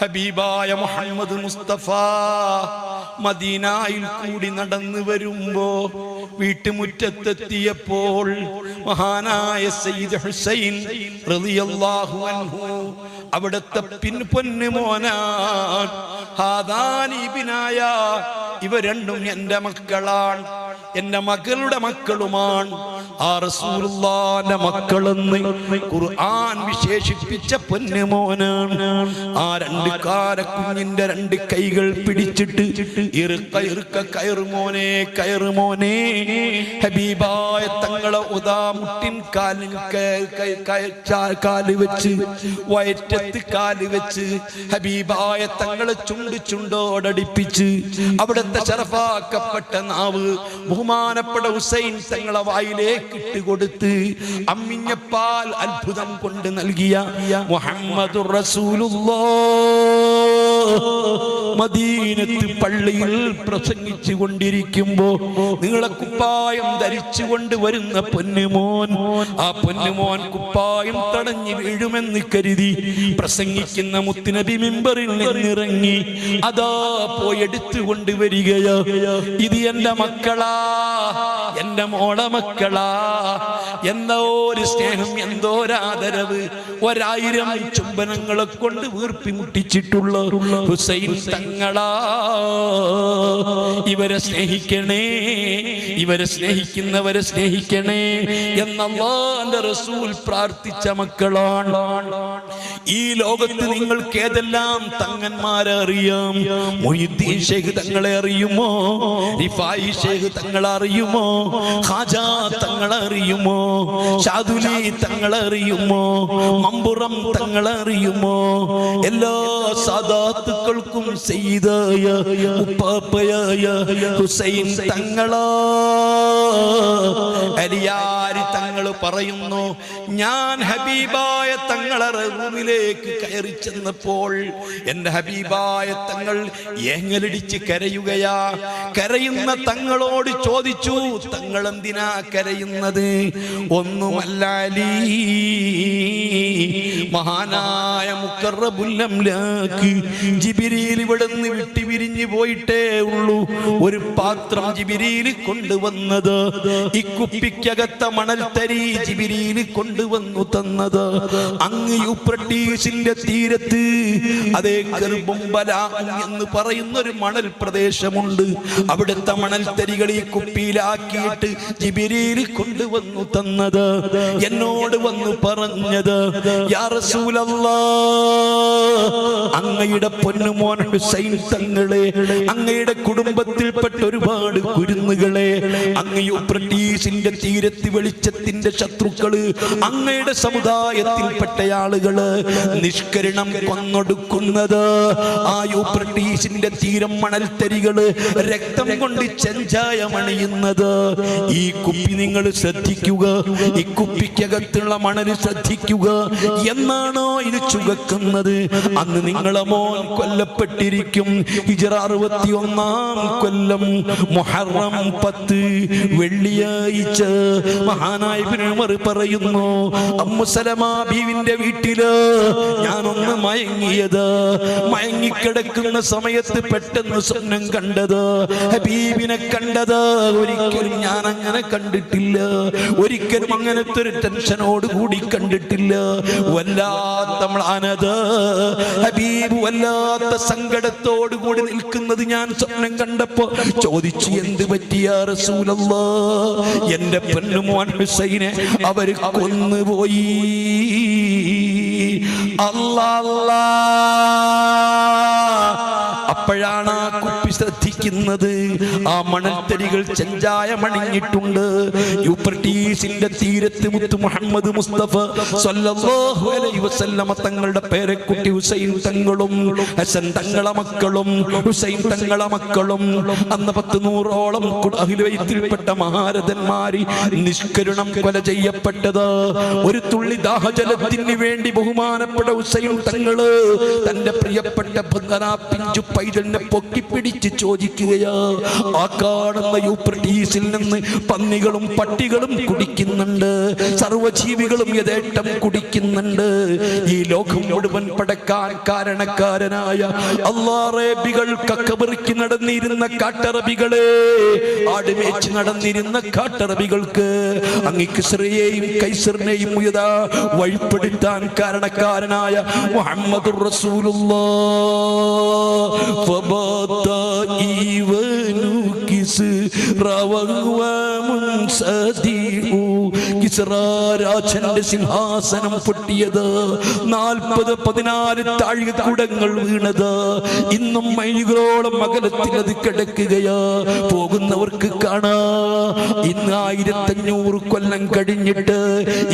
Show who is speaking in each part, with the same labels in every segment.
Speaker 1: ഹബീബായ മുഹമ്മദ് മുസ്തഫ മദീനയിൽ കൂടി നടന്നു വരുമ്പോ വീട്ടുമുറ്റത്തെത്തിയപ്പോൾ മഹാനായ സയ്യിദ് ഹുസൈൻ റളിയല്ലാഹു അൻഹു അവിടുത്തെ പൊന്നുമോനാൻ ഹാദാനി ഇബ്നായ, ഇവ രണ്ടും എൻ്റെ മക്കളാണ്, എൻ്റെ മകളുടെ മക്കളുമാണ്. ആ റസൂലുള്ളാഹിന്റെ മക്കളെന്ന് ഖുർആൻ വിശേഷിപ്പിച്ച പൊന്നുമോനാണ്. ആ രണ്ട് കാരക്കുഞ്ഞിന്റെ രണ്ട് കൈകൾ പിടിച്ചിട്ട് ഇറുക്ക കയറുമോനെ കയറുമോനെ, ഹബീബായ തങ്ങളെ ഉദാമുട്ടിൻ കാല് വെച്ച് വയറ്റത്ത് കാല് വെച്ച് ഹബീബായ തങ്ങളെ ചുണ്ടോടടിപ്പിച്ച് അവിടുത്തെ ശറഫാക്കപ്പെട്ട നാവ് ബഹുമാനപ്പെട്ട ഹുസൈൻ തങ്ങളെ വായിലേക്ക് ഇട്ടുകൊടുത്ത് അമ്മിഞ്ഞപ്പാൽ അത്ഭുതം കൊണ്ട് നൽകിയ മുഹമ്മദുർ റസൂലുള്ളാഹ് മദീനത്ത് പള്ളിയിൽ പ്രസംഗിച്ചു കൊണ്ടിരിക്കുമ്പോ നിങ്ങളെ കുപ്പായം ധരിച്ചുകൊണ്ട് വരുന്ന പൊന്നുമോൻ, ആ പൊന്നുമോൻ കുപ്പായം തടഞ്ഞു വീഴുമെന്ന് കരുതി പ്രസംഗിക്കുന്ന മുത്തുനബി മിമ്പറിൽ നിന്നിറങ്ങി അതാ പോയി എടുത്തുകൊണ്ട് വരികയോ. ഇത് എൻ്റെ മക്കളാ, എൻ്റെ മോളെ മക്കളാ. എന്തോ ഒരു സ്നേഹം, എന്തോ ഒരാദരവ്, 1000 ചുംബനങ്ങളെ കൊണ്ട് വീർപ്പി മുട്ടിച്ചിട്ടുള്ള ഹുസൈൻ തങ്ങളാ. ഇവരെ സ്നേഹിക്കണേ, ഇവരെ സ്നേഹിക്കുന്നവരെ സ്നേഹിക്കണേ എന്ന് അല്ലാഹുവിന്റെ റസൂൽ പ്രാർത്ഥിച്ച മക്കളാണ്. ഈ ലോകത്ത് നിങ്ങൾക്ക് ഏതെല്ലാം തങ്ങന്മാരെ അറിയാം? മുഹ്യിദ്ദീൻ ശൈഖ് തങ്ങളെ അറിയുമോ? റിഫായി ശൈഖ് തങ്ങളെ അറിയുമോ? ഖാജാ തങ്ങളെ അറിയുമോ? ഷാദുലി തങ്ങളെ അറിയുമോ? മമ്പുറം തങ്ങളെ അറിയുമോ? എല്ലാ സാദാത്തുക്കൾക്കും സയ്യിദായ ഉപ്പാപ്പയായ ഹുസൈൻ തങ്ങളാ. അലിയാരി തങ്ങൾ പറയുന്നു, ഞാൻ ഹബീബായ തങ്ങളെ റൂമിലേക്ക് കയറി ചെന്നപ്പോൾ എൻ്റെ ഹബീബായ തങ്ങൾ ഏങ്ങലടിച്ച് കരയുകയാ. കരയുന്ന തങ്ങളോട് ചോദിച്ചു, തങ്ങൾ എന്തിനാ കരയുന്നത്? ഒന്നുമല്ല അലി, മഹാനായ മുഖറബുൽ അംലാക്ക് ജിബ്രീൽ ഇവിടുന്ന് വിട്ടുപിരിഞ്ഞു പോയിട്ടേ ഉള്ളൂ. ഒരു പാത്രം ജിബ്രീൽ കൊണ്ടുവന്നത്, ഈ കുപ്പിക്കകത്ത മണൽത്തരി ജിബ്രീൽ കൊണ്ടുവന്നു തന്നത് അങ്ങ് യൂഫ്രട്ടീസിന്റെ തീരത്ത്, അതേ കർബുംബല എന്ന് പറയുന്ന ഒരു മണൽ പ്രദേശമുണ്ട്. അവിടുത്തെ മണൽത്തരികൾ ഈ കുപ്പിയിലാക്കിയിട്ട് ജിബ്രീൽ കൊണ്ടുവന്നു തന്നത്. എന്നോട് വന്നു പറഞ്ഞത്, യാ റസൂലല്ലാഹ്, അങ്ങയുടെ പൊന്നുമോൻ ഹുസൈൻ തങ്ങളെ, അങ്ങയുടെ കുടുംബത്തിൽപ്പെട്ട ഒരുപാട് കുരുന്നുകളെ അങ്ങ് യൂഫ്രട്ടീസിന്റെ തീരത്ത് വെളിച്ചത്തിന്റെ ശത്രുക്കള്, അങ്ങയുടെ സമുദായത്തിൽപ്പെട്ട ആളുകള് നിഷ്കരണം കൊന്നൊടുക്കുന്നത്. ആ യൂഫ്രട്ടീസിന്റെ തീരം മണൽത്തരികള് രക്തം കൊണ്ട് ചെഞ്ചായമണിയുന്നത്. ഈ കുപ്പി നിങ്ങൾ ശ്രദ്ധിക്കുക, ഈ കുപ്പിക്കകത്തുള്ള മണൽ ശ്രദ്ധിക്കുക. എന്നാണോ ഇത് ചുവക്കുന്നത്, അന്ന് നിങ്ങളെ മോൻ കൊല്ലപ്പെട്ടിരിക്കും. ഹിജ്റ 61-ാം കൊല്ലം മുഹറം 10 വെള്ളിയാഴ്ച മഹാനായ ഇബ്നു ഉമർ പറയുന്നു, ഉമ്മു സലമ ബീവിന്റെ വീട്ടില് ഞാനൊന്ന് മയങ്ങിയത്, മയങ്ങിക്കിടക്കുന്ന സമയത്ത് പെട്ടെന്ന് സ്വപ്നം കണ്ടത്, ഹബീബിനെ കണ്ടത്. ഒരിക്കലും ഞാൻ അങ്ങനെ കണ്ടിട്ടില്ല, ഒരിക്കലും അങ്ങനത്തെ ഒരു ടെൻഷനോട് കൂടി കണ്ടിട്ടില്ല. വല്ലാത്ത മ്ലാനത, ഹബീബ് വല്ലാത്ത സങ്കടത്തോടു കൂടി നിൽക്കുന്നത് ഞാൻ സ്വപ്നം കണ്ടപ്പോ ചോദിച്ചു, എന്ത് പറ്റിയ റസൂലല്ലാഹ്? എന്റെ പൊന്നുമോൻ ഹുസൈനെ അവര് കൊന്നുപോയി. അല്ലാഹ്. അപ്പോഴാണ് ആ കുപ്പി ശ്രദ്ധിക്കുന്നത്. ആ മണൽത്തരികൾ ചെഞ്ചായമണിഞ്ഞിട്ടുണ്ട്. യൂഫ്രട്ടീസിന്റെ തീരത്ത് മുത്ത് മുഹമ്മദ് മുസ്തഫ സ്വല്ലല്ലാഹു അലൈഹി വസല്ലമ തങ്ങളുടെ പേരക്കുട്ടി ഹുസൈൻ തങ്ങളും ഹസൻ തങ്ങളെ മക്കളും ഹുസൈൻ തങ്ങളെ മക്കളും അന്ന് 100-100ഓളം അഹ്ലു ബൈത്തിൽപ്പെട്ട മഹാരഥന്മാര് നിഷ്കരുണം കൊല ചെയ്യപ്പെട്ടത്. ഒരു തുള്ളി ദാഹജലത്തിന് വേണ്ടി ബഹുമാനപ്പെട്ട ഹുസൈൻ തങ്ങള് തന്റെ പ്രിയപ്പെട്ട പിഞ്ചു പൈതലിനെ പൊക്കിപ്പിടിച്ച് ചോദിച്ചു, യോജിക്കുകയാ. ആ കാണുന്ന യൂഫ്രട്ടീസിൽ നിന്ന് പന്നികളും പട്ടികളും കുടിക്കുന്നുണ്ട്, സർവജീവികളും യഥേഷ്ടം കുടിക്കുന്നുണ്ട്. ഈ ലോകം മുഴുവൻ പടക്കാൻ കാരണക്കാരനായ അറേബ്യകൾ കക്കബറിക്ക് നടന്നിരുന്ന കാട്ടറബികളെ, ആടുമേച്ച് നടന്നിരുന്ന കാട്ടറബികൾക്ക് അങ്ങ് കിസ്റയെയും കൈസറിനെയും വഴിപ്പെടുത്താൻ കാരണക്കാരനായ മുഹമ്മദുർ റസൂലുള്ളാഹ് രാജന്റെ സിംഹാസനം പൊട്ടിയത്, 40-14 താഴികക്കുടങ്ങൾ വീണത്, ഇന്നും മൈലുകളോളം അകലത്തിൽ അത് കിടക്കുകയാ. പോകുന്നവർക്ക് കാണാ, ഇന്ന് 1500 കൊല്ലം കഴിഞ്ഞിട്ട്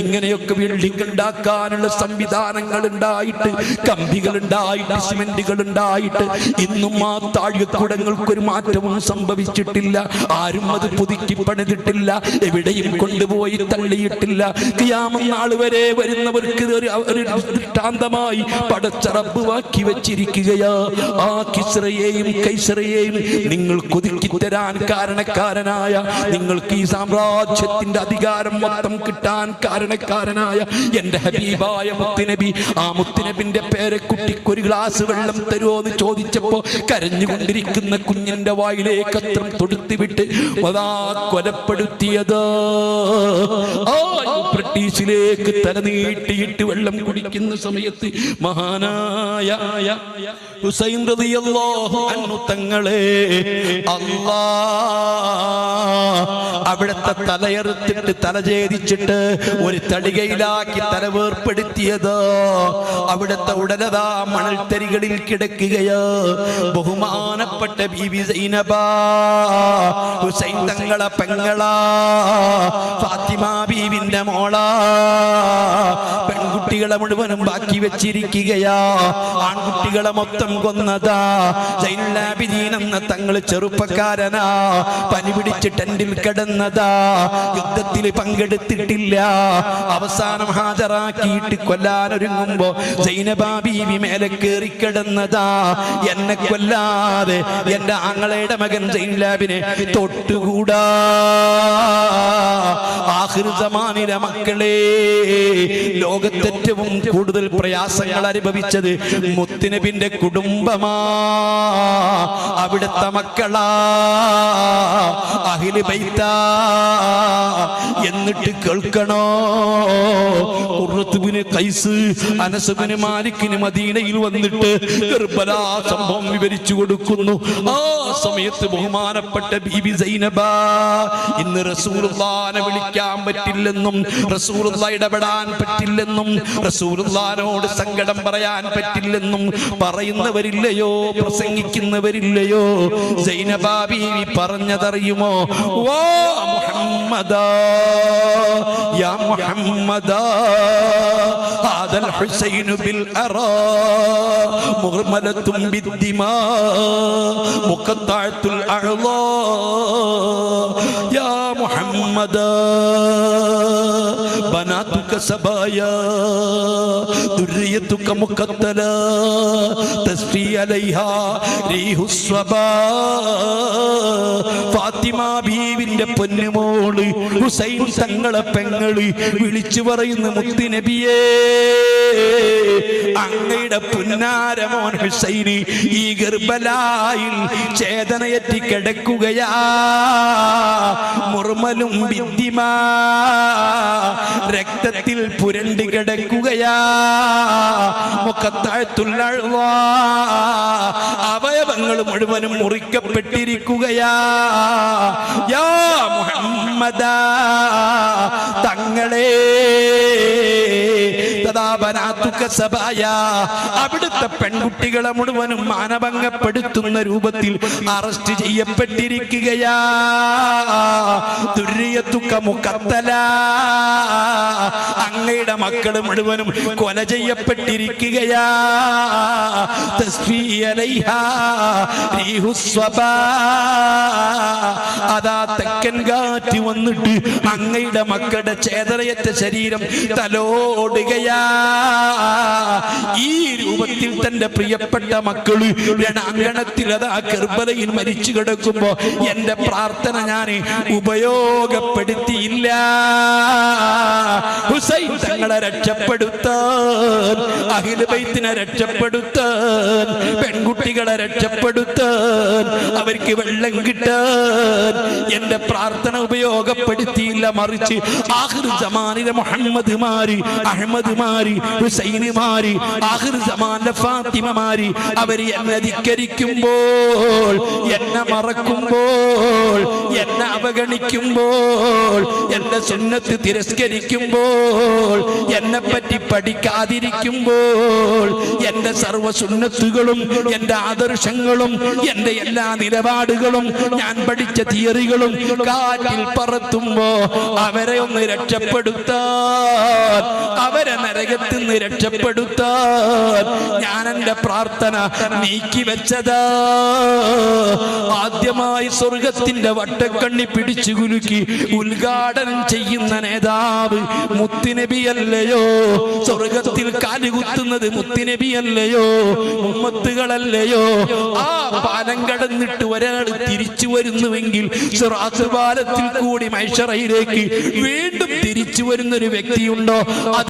Speaker 1: ഇങ്ങനെയൊക്കെ ബിൽഡിംഗ് ഉണ്ടാക്കാനുള്ള സംവിധാനങ്ങൾ ഉണ്ടായിട്ട്, കമ്പികൾ ഉണ്ടായിട്ട്, സിമെന്റുകൾ ഉണ്ടായിട്ട് ഇന്നും ആ താഴികക്കുടങ്ങൾക്കൊരു മാറ്റവും സംഭവിച്ചിട്ടില്ല. ആരും അത് പുതുക്കി പണിതിട്ടില്ല, എവിടെയും കൊണ്ടുപോയി തള്ളിയിട്ടില്ല. ഖിയാമത്ത് നാൾ വരെ വരുന്നവർക്ക് ഒരു ദൃഷ്ടാന്തമായി പടച്ച റബ്ബ് വാക്കി വെച്ചിരിക്കുകയാ. ആ കിസ്റയെയും കൈസറയെയും നിങ്ങൾ കൊതുക്കി തരാൻ കാരണക്കാരനായ, നിങ്ങൾക്ക് ഈ സാമ്രാജ്യത്തിന്റെ അധികാരം മൊത്തം കിട്ടാൻ കാരണക്കാരനായ എന്റെ ഹബീബായ മുത്തുനബി, ആ മുത്തുനബിന്റെ പേരക്കുട്ടിക്ക് ഒരു ഗ്ലാസ് വെള്ളം തരുമോ എന്ന് ചോദിച്ചപ്പോ കരഞ്ഞുകൊണ്ടിരിക്കുന്ന കുഞ്ഞിന്റെ വായിലേക്ക് അത്രം തൊടുത്തു വിട്ട് അതാ കൊലപ്പെടുത്തിയത്. ബ്രിട്ടീഷിലേക്ക് തല നീട്ടിയിട്ട് വെള്ളം കുടിക്കുന്ന സമയത്ത് മഹാനായ ഹുസൈൻ റളിയല്ലാഹു അൻഹു തങ്ങളെ അവിടുത്തെ തലയെറുത്തിട്ട് തലചേദിച്ചിട്ട് ഒരു തടികയിലാക്കി തല വേർപ്പെടുത്തിയത്. അവിടുത്തെ ഉടലതാ മണൽത്തരികളിൽ കിടക്കുകയോ. ബഹുമാനപ്പെട്ട ബീബി സൈനബ, ഹുസൈൻ തങ്ങളെ പെങ്ങളാ, ഫാത്തിമ ബീവിന്റെ മോളാ, പെൺകുട്ടികളെ മുഴുവനും ബാക്കി വെച്ചിരിക്കുകയാ. ആൺകുട്ടികളെ മൊത്തം കൊന്നതാ. സൈനുൽ ആബിദീൻ എന്ന തങ്ങൾ ചെറുപ്പക്കാരനാ, പനി പിടിച്ച് ടെന്റിൽ കിടന്നതാ, യുദ്ധത്തിൽ പങ്കെടുത്തിട്ടില്ല. അവസാനം ഹാജരാക്കിയിട്ട് കൊല്ലാനൊരുങ്ങുമ്പോ സൈനബ ബീവി മേലെ കയറി കിടന്നതാ. എന്നെ കൊല്ലാതെ എന്റെ ആങ്ങളയുടെ മകൻ സൈനുലാബിനെ തൊട്ടുകൂടാ. ആഖിർ സമാനിലെ മക്കളെ, ലോകത്തേറ്റവും കൂടുതൽ പ്രയാസങ്ങൾ അനുഭവിച്ചത് മുത്തുനബിന്റെ കുടുംബമാ, അവിടുത്തെ മക്കളാ, അഹ്ലു ബൈത്താ. എന്നിട്ട് കേൾക്കണോ, ഖുർറത്ത് ബിൻ ഖൈസ് അനസ് ബിൻ മാലിക്കിന് മദീനയിൽ വന്നിട്ട് കർബല സംഭവം വിവരിച്ചു കൊടുക്കുന്നു. ആ സമയത്ത് ബഹുമാനപ്പെട്ട ബീബി സൈനബ, ഇന്ന് റസൂലുള്ളാഹിനെ വിളിക്കാൻ പറ്റില്ലെന്നും റസൂലുള്ളാഹി ഇടപെടാൻ പറ്റില്ലെന്നും റസൂലുള്ളാഹിനോട് സങ്കടം പറയാൻ പറ്റില്ലെന്നും പറയുന്നവരില്ലയോ, പ്രസംഗിക്കുന്നവരില്ലയോ? സൈനബ ബീവി പറഞ്ഞതറിയുമോ? വാ മുഹമ്മദാ, യാ മുഹമ്മദാ, ഹാദൽ ഹുസൈനു ബിൽ അറാ മുഗ്മലത്തും ബിദ്ദിമാ മുഖത്തഅത്തുൽ അഅ്ളാ, യാ മുഹമ്മദാ, ബനാതുക സബായാ ദുർരിയതുക മുഖത്തലാ തസ്ഫി അലൈഹാ റീഹുസ് സ്വബാ. ഫാത്തിമ ബീവിന്റെ പൊന്നുമോള് ഹുസൈൻ തങ്ങളെ പെങ്ങള് വിളിച്ചു പറയുന്ന മുത്തുനബിയേ, അങ്ങയുടെ പുന്നാരമോൻ ഹുസൈന് ഈ ഗർബലായിൽ ചേതനയെത്തി കിടക്കുകയാ. മുർമലും ബിദ്ദിമാ, രക്തത്തിൽ പുരണ്ട് കിടക്കുകയാ. മുഖത്തഅത്തുൽ അഅ്ളാ, അവയവങ്ങൾ മുഴുവനും മുറിക്കപ്പെട്ടിരിക്കുകയാ. യാ മുഹമ്മദാ, തങ്ങളെ അവിടുത്തെ പെൺകുട്ടികളെ മുഴുവനും മാനഭംഗപ്പെടുത്തുന്ന രൂപത്തിൽ അറസ്റ്റ് ചെയ്യപ്പെട്ടിരിക്കുകയാ. ദുർരിയതുക മുഖത്തലാ, അങ്ങയുടെ മക്കൾ മുഴുവനും കൊല ചെയ്യപ്പെട്ടിരിക്കുകയാ. തസ്ഫി അലൈഹാ റീഹുസ്വബാ. അതാ തെക്കൻ കാറ്റ് വന്നിട്ട് അങ്ങയുടെ മക്കളുടെ ചേതറയറ്റ ശരീരം തലോടുകയാ. ഈ രൂപത്തിൽ തന്റെ പ്രിയപ്പെട്ട മക്കള് രണാങ്കണത്തിൽ അതാ കർബലയിൽ മരിച്ചു കിടക്കുമ്പോ എന്റെ പ്രാർത്ഥന ഞാൻ ഉപയോഗപ്പെടുത്തിയില്ല. ഹുസൈൻ തങ്ങളെ രക്ഷപ്പെടുത്താൻ, അഹ്ലു ബൈത്തിനെ രക്ഷപ്പെടുത്താൻ, പെൺകുട്ടികളെ രക്ഷപ്പെടുത്താൻ, അവർക്ക് വെള്ളം കിട്ടാൻ എന്റെ പ്രാർത്ഥന ഉപയോഗപ്പെടുത്തിയില്ല. മറിച്ച് ആഖിർ സമാനിലെ മുഹമ്മദ്മാര്, അഹ്മദ്മാര്, ഹുസൈനുമാര്, ആഖിർ സമാനിലെ ഫാത്തിമമാര് അവര് എന്നെ ധിക്കരിക്കുമ്പോൾ, എന്നെ മറക്കുമ്പോൾ, എന്നെ അവഗണിക്കുമ്പോൾ, എന്റെ സുന്നത്ത് തിരസ്കരിക്കുമ്പോൾ, എന്നെ പറ്റി പഠിക്കാതിരിക്കുമ്പോൾ, എന്റെ സർവ്വ സുന്നത്തുകളും എന്റെ ആദർശങ്ങളും എന്റെ എല്ലാ നിലപാടുകളും ഞാൻ പഠിച്ച തിയറികളും കാറ്റിൽ പറത്തുമ്പോ അവരെ ഒന്ന് രക്ഷപ്പെടുത്താൻ, അവരെ നരകത്തിൽ നിന്ന് രക്ഷപ്പെടുത്താൻ ഞാൻ എന്റെ പ്രാർത്ഥന നീക്കി വെച്ചതാ. ആദ്യമായി സ്വർഗത്തിന്റെ വട്ടക്കണ്ണി പിടിച്ചു കുലുക്കി ഉദ്ഘാടനം ചെയ്യുന്ന നേതാവ് മുത്തുനബിയല്ലയോ? സ്വർഗത്തിൽ കാലുകുത്തുന്നത് മുത്തുനബിയല്ലയോ? ഉമ്മത്തുകളല്ലയോ? ആ പാലം കടന്നിട്ട് ഒരാൾ തിരിച്ചു വരുന്നുവെങ്കിൽ സിറാത്ത് പാലത്തിൽ കൂടി മഹ്ശറയിലേക്ക് വീണ്ടും തിരിച്ചു വരുന്നൊരു വ്യക്തിയുണ്ടോ?